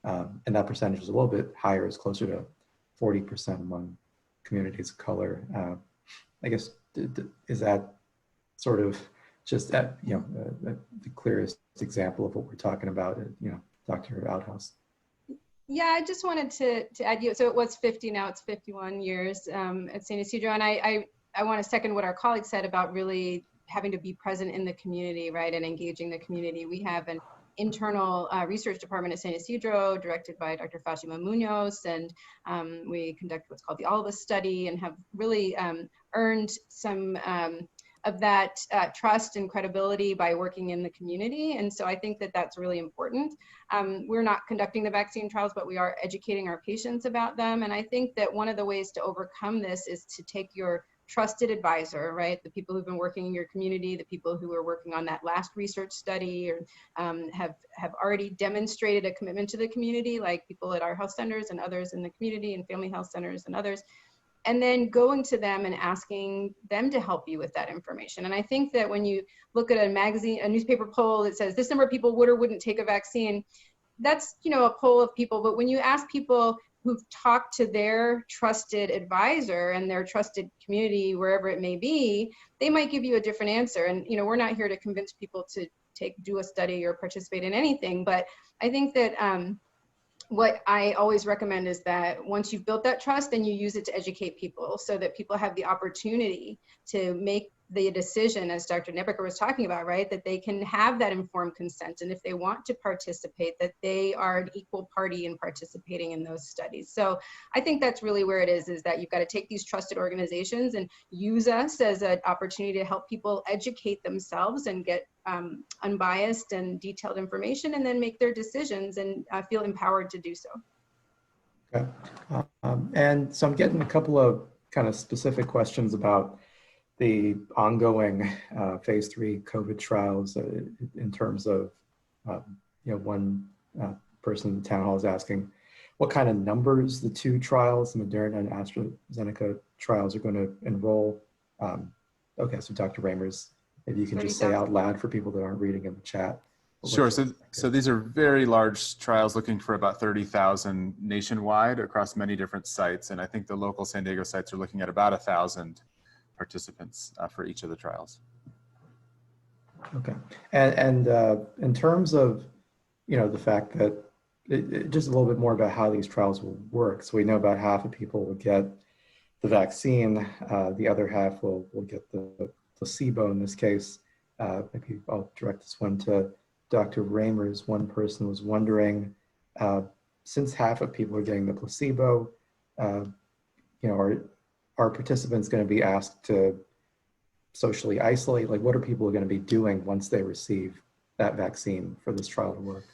And that percentage is a little bit higher, it's closer to 40% among communities of color. I guess, is that sort of just that, the clearest example of what we're talking about, Dr. Aldous? Yeah, I just wanted to add, so it was 50, now it's 51 years at St. Ysidro. And I want to second what our colleague said about really having to be present in the community, right, and engaging the community. We have an internal research department at St. Ysidro directed by Dr. Fatima Munoz, and we conduct what's called the All of Us study and have really earned some of that trust and credibility by working in the community. And so I think that that's really important. We're not conducting the vaccine trials, but we are educating our patients about them. And I think that one of the ways to overcome this is to take your trusted advisor, right? The people who've been working in your community, the people who are working on that last research study, or have already demonstrated a commitment to the community, like people at our health centers and others in the community and family health centers and others. And then going to them and asking them to help you with that information. And I think that when you look at a newspaper poll that says this number of people would or wouldn't take a vaccine, that's, a poll of people. But when you ask people who've talked to their trusted advisor and their trusted community, wherever it may be, they might give you a different answer. And, we're not here to convince people to do a study or participate in anything. But I think that what I always recommend is that once you've built that trust, then you use it to educate people so that people have the opportunity to make the decision, as Dr. Nebeker was talking about, right? That they can have that informed consent. And if they want to participate, that they are an equal party in participating in those studies. So I think that's really where it is that you've got to take these trusted organizations and use us as an opportunity to help people educate themselves and get unbiased and detailed information, and then make their decisions and feel empowered to do so. Okay. And so I'm getting a couple of kind of specific questions about the ongoing phase 3 COVID trials in terms of, one person in the town hall is asking what kind of numbers the 2 trials, the Moderna and AstraZeneca trials, are going to enroll. Okay, so Dr. Ramers, maybe you can just say out loud for people that aren't reading in the chat. Sure. So these are very large trials looking for about 30,000 nationwide across many different sites. And I think the local San Diego sites are looking at about 1,000 participants for each of the trials. Okay. And in terms of, the fact that just a little bit more about how these trials will work. So we know about half of people will get the vaccine. The other half will get the placebo in this case. Maybe I'll direct this one to Dr. Ramers. One person was wondering, since half of people are getting the placebo, are participants going to be asked to socially isolate? Like, what are people going to be doing once they receive that vaccine for this trial to work?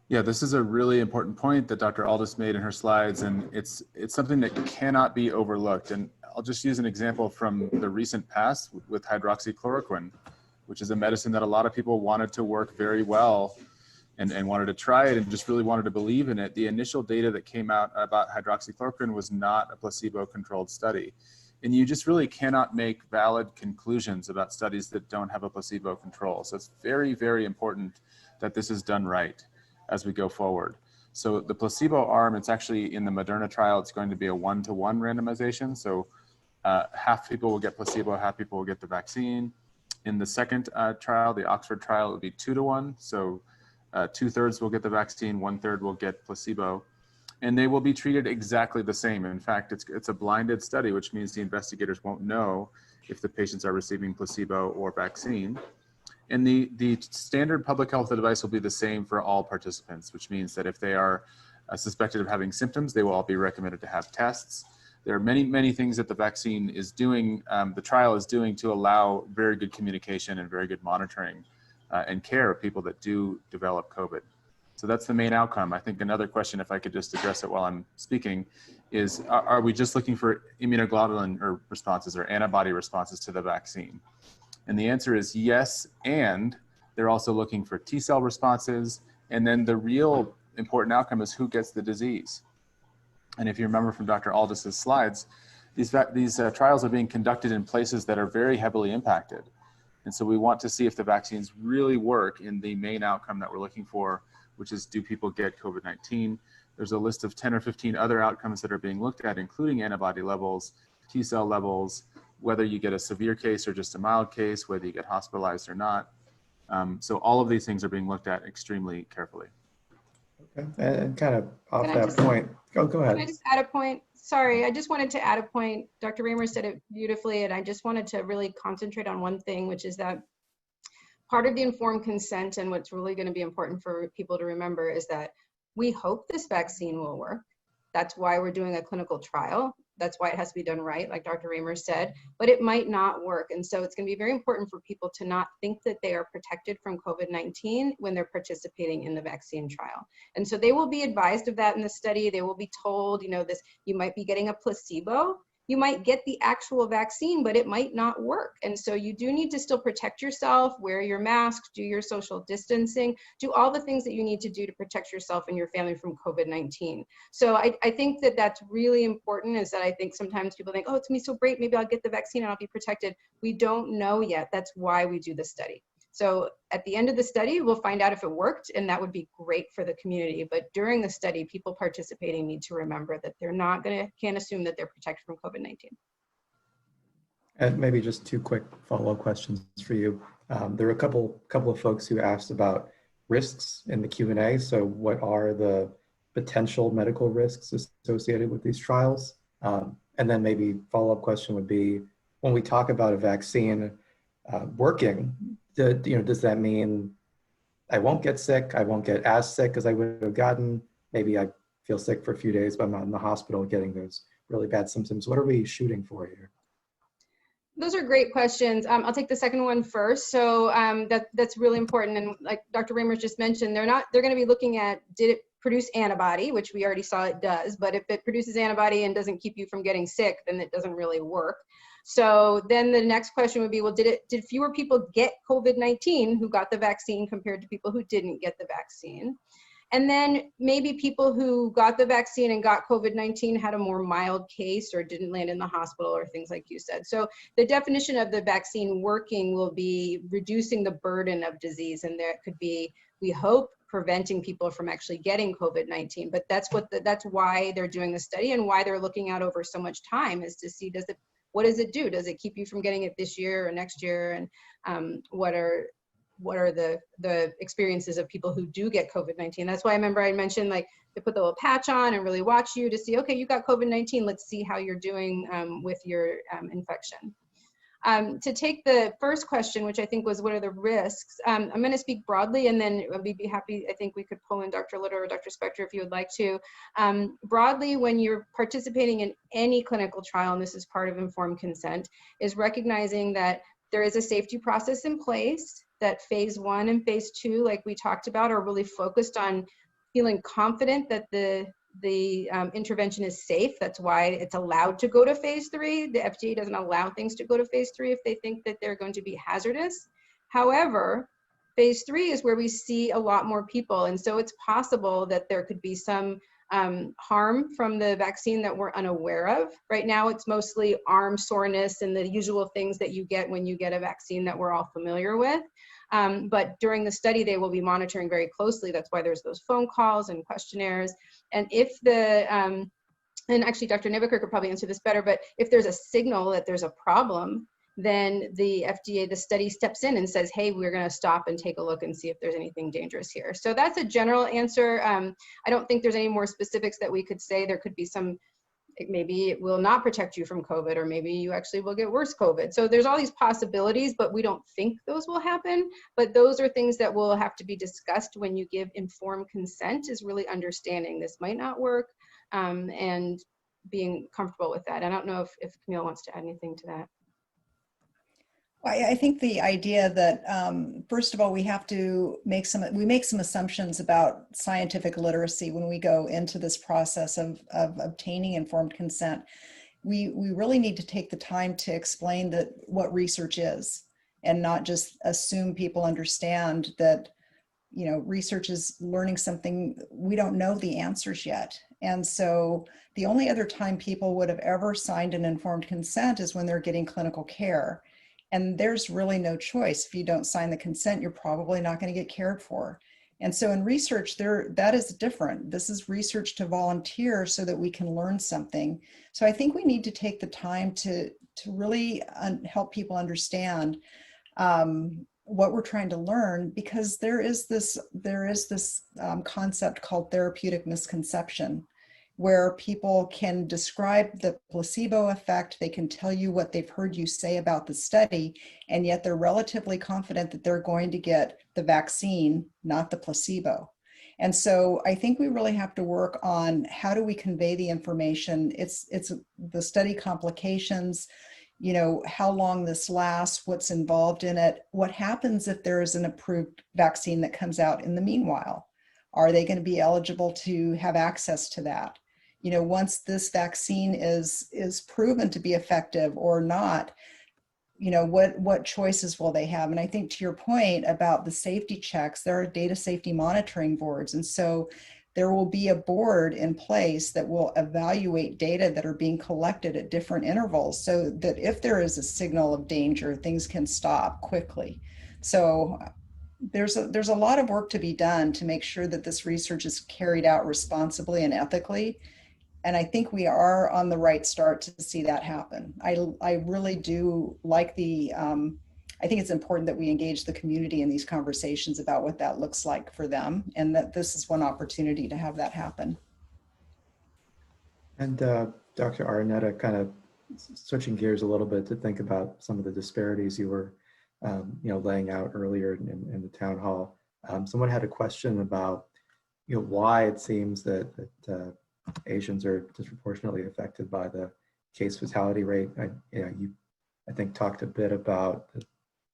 Yeah, this is a really important point that Dr. Aldous made in her slides, and it's something that cannot be overlooked. And I'll just use an example from the recent past with hydroxychloroquine, which is a medicine that a lot of people wanted to work very well and wanted to try it and just really wanted to believe in it. The initial data that came out about hydroxychloroquine was not a placebo-controlled study. And you just really cannot make valid conclusions about studies that don't have a placebo control. So it's very, very important that this is done right as we go forward. So the placebo arm, it's actually in the Moderna trial, it's going to be a 1-to-1 randomization. So half people will get placebo, half people will get the vaccine. In the second trial, the Oxford trial, it would be 2-to-1. So 2/3 will get the vaccine, 1/3 will get placebo, and they will be treated exactly the same. In fact, it's a blinded study, which means the investigators won't know if the patients are receiving placebo or vaccine. And the standard public health advice will be the same for all participants, which means that if they are suspected of having symptoms, they will all be recommended to have tests. There are many, many things that the vaccine is doing, the trial is doing to allow very good communication and very good monitoring and care of people that do develop COVID. So that's the main outcome. I think another question, if I could just address it while I'm speaking, is are we just looking for immunoglobulin or responses or antibody responses to the vaccine? And the answer is yes, and they're also looking for T-cell responses. And then the real important outcome is who gets the disease. And if you remember from Dr. Aldous's slides, these trials are being conducted in places that are very heavily impacted. And so we want to see if the vaccines really work in the main outcome that we're looking for, which is, do people get COVID-19? There's a list of 10 or 15 other outcomes that are being looked at, including antibody levels, T-cell levels, whether you get a severe case or just a mild case, whether you get hospitalized or not. So all of these things are being looked at extremely carefully. Okay. And kind of off Can I that just- point, go ahead. Can I just add a point? Sorry, I just wanted to add a point. Dr. Raymer said it beautifully, and I just wanted to really concentrate on one thing, which is that part of the informed consent, and what's really going to be important for people to remember, is that we hope this vaccine will work. That's why we're doing a clinical trial. That's why it has to be done right, like Dr. Raymer said, but it might not work. And so it's going to be very important for people to not think that they are protected from COVID-19 when they're participating in the vaccine trial. And so they will be advised of that in the study. They will be told, you might be getting a placebo. You might get the actual vaccine, but it might not work. And so you do need to still protect yourself, wear your mask, do your social distancing, do all the things that you need to do to protect yourself and your family from COVID-19. So I think that that's really important, is that I think sometimes people think, oh, it's gonna be so great, maybe I'll get the vaccine and I'll be protected. We don't know yet. That's why we do the study. So at the end of the study, we'll find out if it worked, and that would be great for the community. But during the study, people participating need to remember that they're not can't assume that they're protected from COVID-19. And maybe just two quick follow-up questions for you. There are a couple of folks who asked about risks in the Q&A. So what are the potential medical risks associated with these trials? And then maybe follow-up question would be, when we talk about a vaccine working, does that mean I won't get sick? I won't get as sick as I would have gotten. Maybe I feel sick for a few days, but I'm not in the hospital getting those really bad symptoms. What are we shooting for here? Those are great questions. I'll take the second one first. So that's really important. And like Dr. Raymer just mentioned, they're going to be looking at, did it produce antibody, which we already saw it does. But if it produces antibody and doesn't keep you from getting sick, then it doesn't really work. So then the next question would be, well, did fewer people get COVID-19 who got the vaccine compared to people who didn't get the vaccine? And then maybe people who got the vaccine and got COVID-19 had a more mild case or didn't land in the hospital or things like you said. So the definition of the vaccine working will be reducing the burden of disease. And there could be, we hope, preventing people from actually getting COVID-19. But that's why they're doing the study, and why they're looking out over so much time, is to see, what does it do? Does it keep you from getting it this year or next year? And what are the experiences of people who do get COVID-19? That's why I remember I mentioned, like, they put the little patch on and really watch you to see, okay, you got COVID-19, let's see how you're doing with your infection. To take the first question, which I think was, what are the risks? I'm going to speak broadly, and then we'd be happy, I think we could pull in Dr. Litter or Dr. Spector if you would like to. Broadly, when you're participating in any clinical trial, and this is part of informed consent, is recognizing that there is a safety process in place, that phase 1 and phase 2, like we talked about, are really focused on feeling confident that the intervention is safe. That's why it's allowed to go to phase 3. The FDA doesn't allow things to go to phase 3 if they think that they're going to be hazardous. However, phase 3 is where we see a lot more people. And so it's possible that there could be some harm from the vaccine that we're unaware of. Right now, it's mostly arm soreness and the usual things that you get when you get a vaccine that we're all familiar with. But during the study, they will be monitoring very closely. That's why there's those phone calls and questionnaires. And if and actually Dr. Nebeker could probably answer this better, but if there's a signal that there's a problem, then the FDA, the study steps in and says, hey, we're going to stop and take a look and see if there's anything dangerous here. So that's a general answer. I don't think there's any more specifics that we could say. There could be some, maybe it will not protect you from COVID, or maybe you actually will get worse COVID. So there's all these possibilities, but we don't think those will happen. But those are things that will have to be discussed when you give informed consent, is really understanding this might not work and being comfortable with that. I don't know if Camille wants to add anything to that. I think the idea that, first of all, we have to make some assumptions about scientific literacy when we go into this process of obtaining informed consent. We really need to take the time to explain what research is, and not just assume people understand that, you know, research is learning something. We don't know the answers yet. And so the only other time people would have ever signed an informed consent is when they're getting clinical care. And there's really no choice. If you don't sign the consent, you're probably not going to get cared for. And so in research, that is different. This is research to volunteer so that we can learn something. So I think we need to take the time to really help people understand what we're trying to learn, because there is this concept called therapeutic misconception, where people can describe the placebo effect, they can tell you what they've heard you say about the study, and yet they're relatively confident that they're going to get the vaccine, not the placebo. And so I think we really have to work on how do we convey the information. It's the study complications, you know, how long this lasts, what's involved in it, what happens if there is an approved vaccine that comes out in the meanwhile. Are they going to be eligible to have access to that? You know, once this vaccine is proven to be effective or not, you know, what choices will they have? And I think to your point about the safety checks, there are data safety monitoring boards. And so there will be a board in place that will evaluate data that are being collected at different intervals, so that if there is a signal of danger, things can stop quickly. So there's a lot of work to be done to make sure that this research is carried out responsibly and ethically. And I think we are on the right start to see that happen. I really do like I think it's important that we engage the community in these conversations about what that looks like for them, and that this is one opportunity to have that happen. And Dr. Araneta, kind of switching gears a little bit to think about some of the disparities you were laying out earlier in the town hall. Someone had a question about why it seems that Asians are disproportionately affected by the case fatality rate. You I think talked a bit about the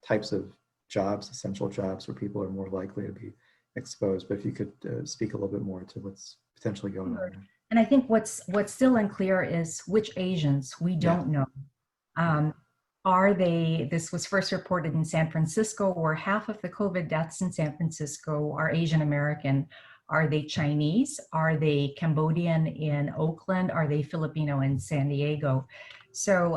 types of jobs, essential jobs, where people are more likely to be exposed. But if you could speak a little bit more to what's potentially going on there. And I think what's still unclear is which Asians. We don't know. Are they, this was first reported in San Francisco, where half of the COVID deaths in San Francisco are Asian American. Are they Chinese? Are they Cambodian in Oakland? Are they Filipino in San Diego? So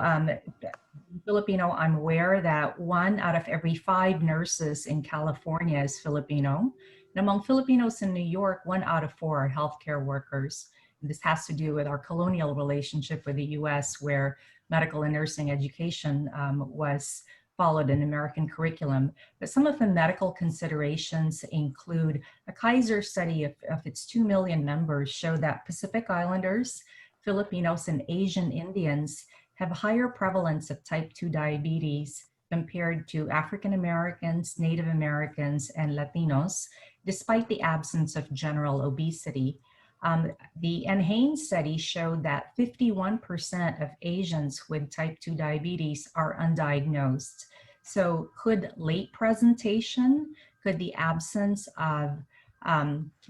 Filipino, I'm aware that 1 out of every 5 nurses in California is Filipino. And among Filipinos in New York, 1 out of 4 are healthcare workers. And this has to do with our colonial relationship with the US, where medical and nursing education was followed an American curriculum. But some of the medical considerations include a Kaiser study of its 2 million members showed that Pacific Islanders, Filipinos, and Asian Indians have higher prevalence of type 2 diabetes compared to African Americans, Native Americans, and Latinos, despite the absence of general obesity. The NHANES study showed that 51% of Asians with type 2 diabetes are undiagnosed. So could late presentation, could the absence of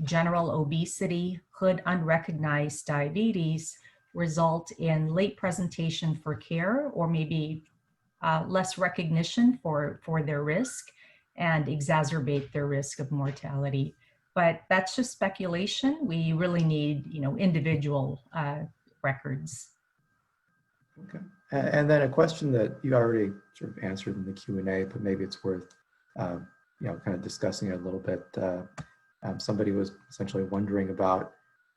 general obesity, could unrecognized diabetes result in late presentation for care, or maybe less recognition for their risk and exacerbate their risk of mortality? But that's just speculation. We really need, individual records. Okay. And then a question that you already sort of answered in the Q&A, but maybe it's worth, kind of discussing it a little bit. Somebody was essentially wondering about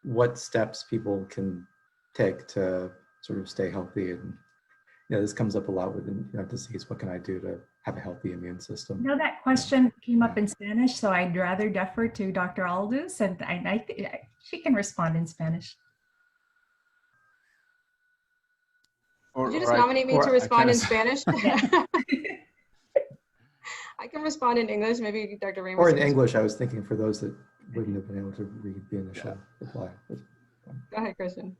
what steps people can take to sort of stay healthy. And, this comes up a lot with disease. What can I do to have a healthy immune system? That question came up in Spanish, so I'd rather defer to Dr. Aldous, and I she can respond in Spanish. Did you just nominate me to respond in Spanish? I can respond in English, maybe Dr. Ramos. Or in English, I was thinking for those that wouldn't have been able to read the initial reply. Go ahead, Christian.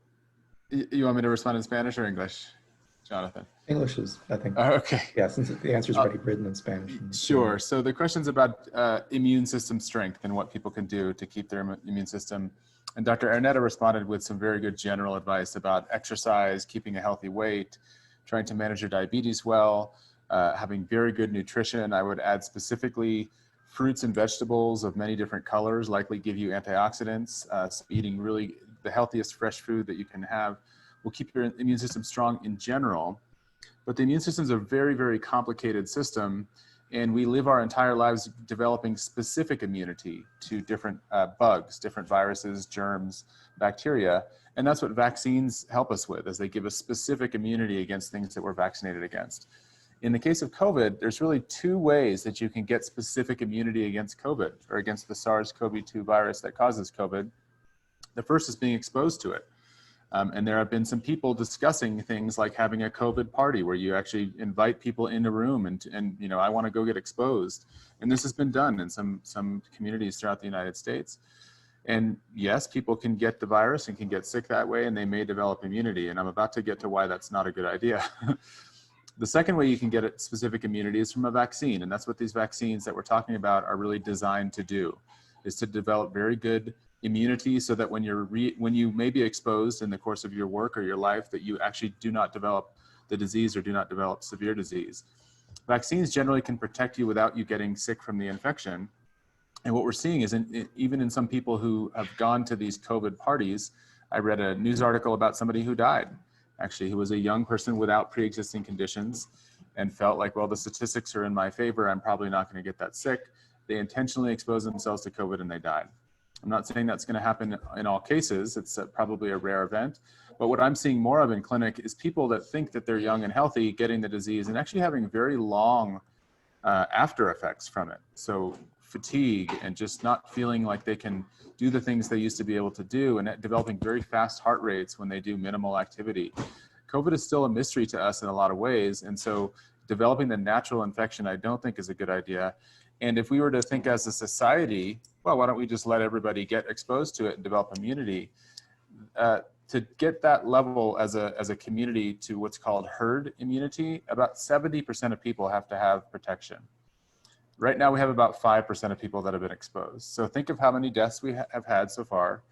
You want me to respond in Spanish or English? Jonathan? English is, I think. Okay. Yeah, since the answer is already written in Spanish. Sure. So the question's about immune system strength and what people can do to keep their immune system. And Dr. Araneta responded with some very good general advice about exercise, keeping a healthy weight, trying to manage your diabetes well, having very good nutrition. I would add specifically fruits and vegetables of many different colors likely give you antioxidants. So eating really the healthiest fresh food that you can have will keep your immune system strong in general. But the immune system is a very, very complicated system, and we live our entire lives developing specific immunity to different bugs, different viruses, germs, bacteria. And that's what vaccines help us with, as they give us specific immunity against things that we're vaccinated against. In the case of COVID, there's really two ways that you can get specific immunity against COVID, or against the SARS-CoV-2 virus that causes COVID. The first is being exposed to it. And there have been some people discussing things like having a COVID party where you actually invite people in a room and you know, I want to go get exposed. And this has been done in some communities throughout the United States. And yes, people can get the virus and can get sick that way, and they may develop immunity. And I'm about to get to why that's not a good idea. The second way you can get specific immunity is from a vaccine. And that's what these vaccines that we're talking about are really designed to do, is to develop very good immunity so that when you may be exposed in the course of your work or your life, that you actually do not develop the disease or do not develop severe disease. Vaccines generally can protect you without you getting sick from the infection. And what we're seeing is even in some people who have gone to these COVID parties, I read a news article about somebody who died, actually, who was a young person without pre-existing conditions and felt like, well, the statistics are in my favor, I'm probably not going to get that sick. They intentionally exposed themselves to COVID and they died. I'm not saying that's going to happen in all cases. It's probably a rare event. But what I'm seeing more of in clinic is people that think that they're young and healthy getting the disease and actually having very long after effects from it. So fatigue and just not feeling like they can do the things they used to be able to do, and developing very fast heart rates when they do minimal activity. COVID is still a mystery to us in a lot of ways. And so developing the natural infection, I don't think is a good idea. And if we were to think as a society, well, why don't we just let everybody get exposed to it and develop immunity? To get that level as a community to what's called herd immunity, about 70% of people have to have protection. Right now, we have about 5% of people that have been exposed. So think of how many deaths we have had so far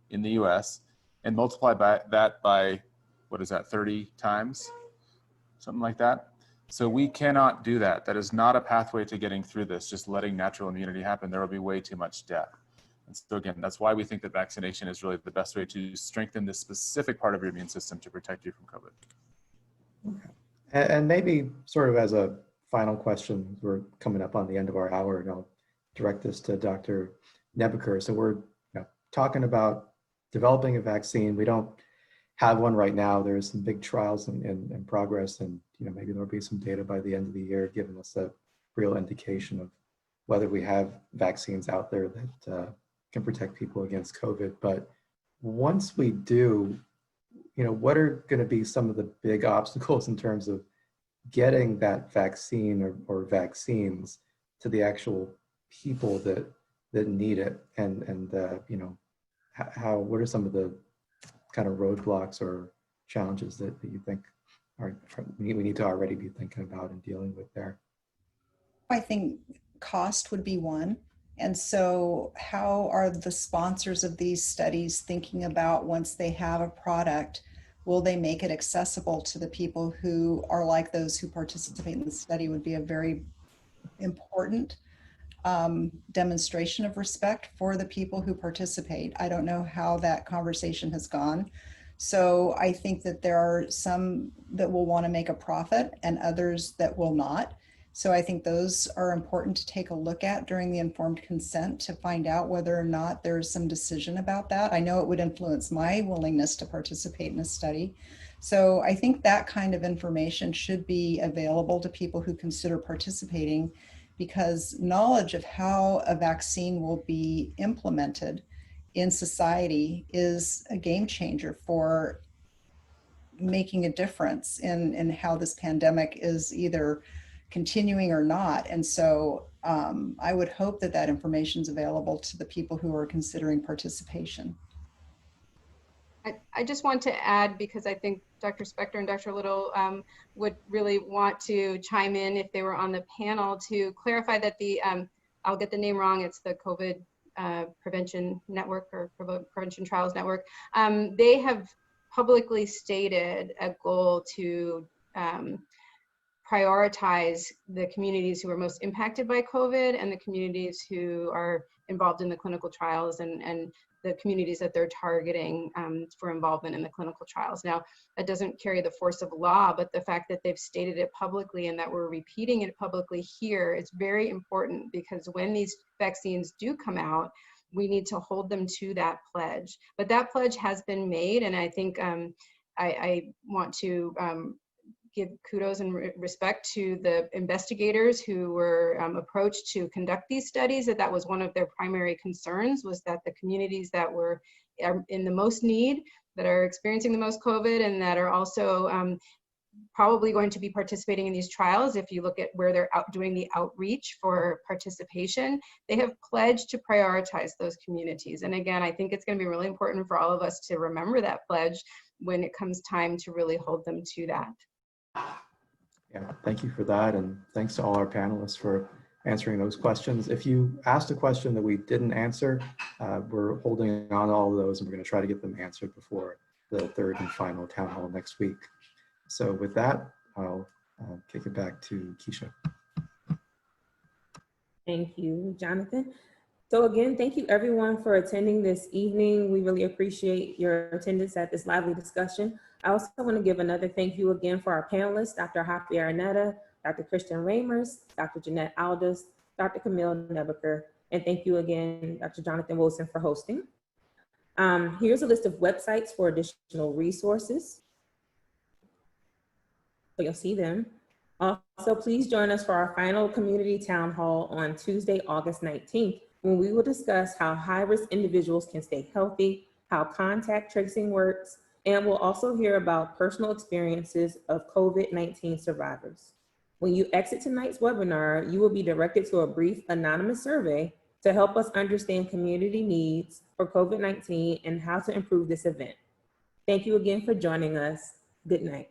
in the US and multiply that by, what is that, 30 times? Something like that. So we cannot do that. That is not a pathway to getting through this, just letting natural immunity happen. There will be way too much death. And so again, that's why we think that vaccination is really the best way to strengthen this specific part of your immune system to protect you from COVID. Okay. And maybe sort of as a final question, we're coming up on the end of our hour, and I'll direct this to Dr. Nebeker. So we're talking about developing a vaccine. We don't have one right now. There's some big trials in progress, and maybe there'll be some data by the end of the year giving us a real indication of whether we have vaccines out there that can protect people against COVID. But once we do, what are going to be some of the big obstacles in terms of getting that vaccine or vaccines to the actual people that need it, and what are some of the kind of roadblocks or challenges that you think we need to already be thinking about and dealing with there? I think cost would be one. And so how are the sponsors of these studies thinking about, once they have a product, will they make it accessible to the people who are like those who participate in the study? Would be a very important demonstration of respect for the people who participate. I don't know how that conversation has gone. So I think that there are some that will want to make a profit and others that will not. So I think those are important to take a look at during the informed consent to find out whether or not there's some decision about that. I know it would influence my willingness to participate in a study. So I think that kind of information should be available to people who consider participating, because knowledge of how a vaccine will be implemented in society is a game changer for making a difference in how this pandemic is either continuing or not. And so I would hope that that information is available to the people who are considering participation. I just want to add, because I think Dr. Spector and Dr. Little would really want to chime in if they were on the panel, to clarify that the, I'll get the name wrong, it's the COVID Prevention Network or Prevention Trials Network. They have publicly stated a goal to prioritize the communities who are most impacted by COVID and the communities who are involved in the clinical trials, and the communities that they're targeting for involvement in the clinical trials. Now, that doesn't carry the force of law, but the fact that they've stated it publicly and that we're repeating it publicly here is very important, because when these vaccines do come out, we need to hold them to that pledge. But that pledge has been made, and I think I want to give kudos and respect to the investigators who were approached to conduct these studies, that was one of their primary concerns, was that the communities that were in the most need, that are experiencing the most COVID, and that are also probably going to be participating in these trials. If you look at where they're out doing the outreach for participation, they have pledged to prioritize those communities. And again, I think it's going to be really important for all of us to remember that pledge when it comes time to really hold them to that. Yeah, thank you for that. And thanks to all our panelists for answering those questions. If you asked a question that we didn't answer, we're holding on to all of those, and we're going to try to get them answered before the third and final town hall next week. So with that, I'll kick it back to Keisha. Thank you, Jonathan. So again, thank you everyone for attending this evening. We really appreciate your attendance at this lively discussion. I also want to give another thank you again for our panelists, Dr. Hafi Araneta, Dr. Christian Ramers, Dr. Jeannette Aldous, Dr. Camille Nebeker, and thank you again, Dr. Jonathan Wosen, for hosting. Here's a list of websites for additional resources, so you'll see them. Also, please join us for our final community town hall on Tuesday, August 19th, when we will discuss how high-risk individuals can stay healthy, how contact tracing works, and we'll also hear about personal experiences of COVID-19 survivors. When you exit tonight's webinar, you will be directed to a brief anonymous survey to help us understand community needs for COVID-19 and how to improve this event. Thank you again for joining us. Good night.